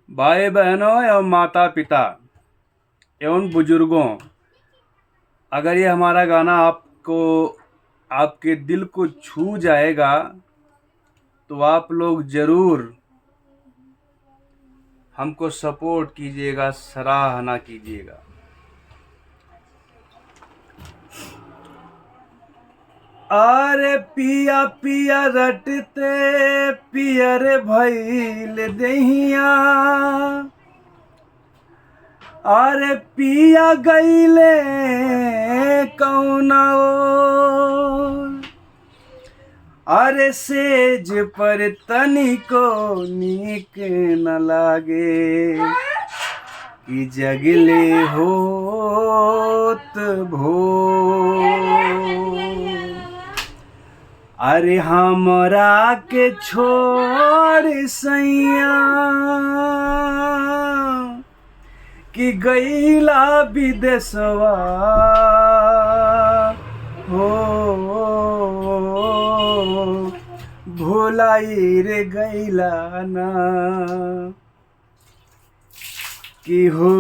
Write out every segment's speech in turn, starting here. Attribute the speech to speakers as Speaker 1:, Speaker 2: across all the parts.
Speaker 1: भाई बहनों एवं माता पिता एवं बुजुर्गों, अगर ये हमारा गाना आपको आपके दिल को छू जाएगा तो आप लोग ज़रूर हमको सपोर्ट कीजिएगा, सराहना कीजिएगा। अरे पिया पिया रटते पियर भइल दहिया, अरे पिया गईले कौना ओर, अरे सेज पर तनिको नीक न लागे कि जगले होत भोर। अरे हमरा के छोड़ सैया कि गईला विदेशवा हो, भुलाई रे गईला ना कि हो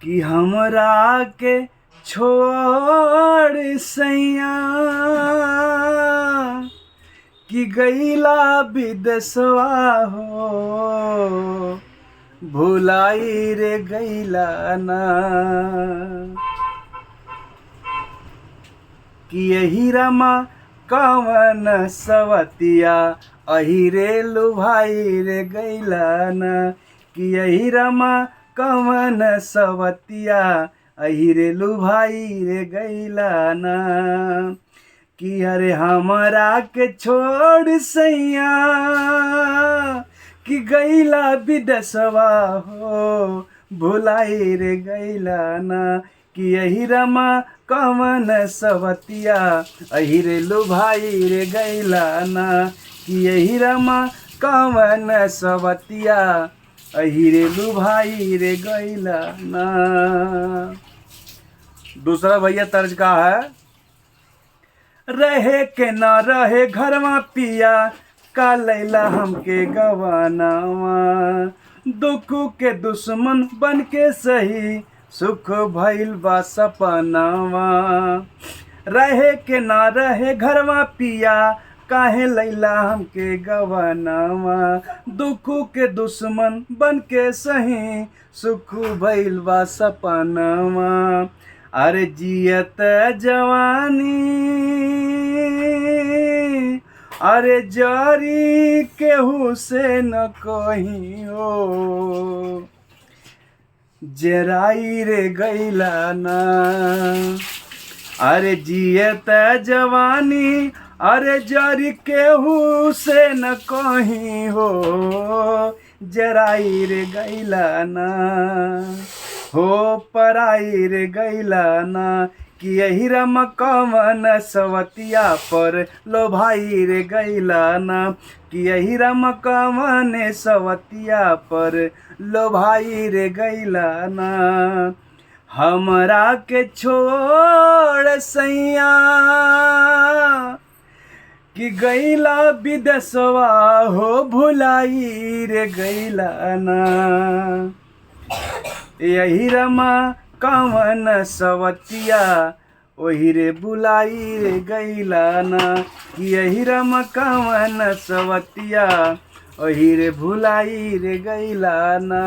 Speaker 1: कि हमरा के छोड़ सैया कि गईला विदेशवा हो, भुलाई रे गईला ना कि यही रमा कवन सवतिया अही रे लुभाई रे गईला ना कि यही रमा कवन सवतिया अही रे लुभाई रे गईला ना कि अरे हमरा के छोड़ सैया कि गईला विदेशवा हो, भुलाई रे गईला ना कि यही रमा कवन सवतिया अही रे लुभाई रे गईला ना कि यही रमा कवन सवतिया अही रे लुभाई रे गईला ना। दूसरा भैया तर्ज का है, रहे के ना रहे घरवा पिया का लैला हमके गवानावा, दुख के दुश्मन बन के सही सुख भइल बा सपनावा। रहे के ना रहे घरवा पिया काहे लैला हमके गवानावा, दुख के दुश्मन बन के सही सुख भइल बा सपनावा। अरे जियत जवानी अरे जारी केहू से न कहीं हो, जराई रे गईला ना अरे जियत जवानी अरे जारी केहू से न कहीं हो, जराई रे गईला ना हो, पराई रे गईला ना कि यही रमा कवन सवतिया पर लोभाई रे गईला ना कि यही रमा कवन सवतिया पर लोभाई रे गईला ना। हमरा के छोड़ सैया कि गईला विदेशवा हो, भुलाई रे गईला ना यही रमा कवन सवतिया ओही रे बुलाई रे गईला ना कि यही रमा कवन सवतिया ओही रे भुलाई रे गईला ना।